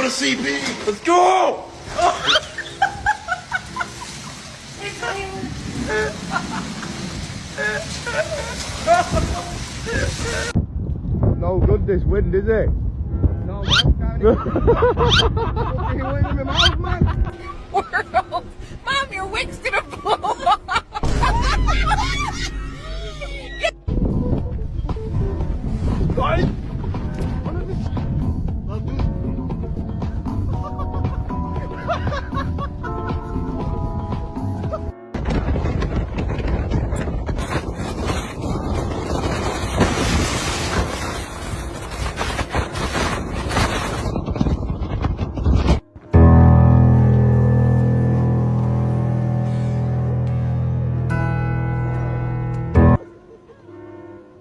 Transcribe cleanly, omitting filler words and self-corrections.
CP. Let's go! No good this wind, is it? No, man. He went in my mouth, man. World. Mom, your wig's gonna blow off.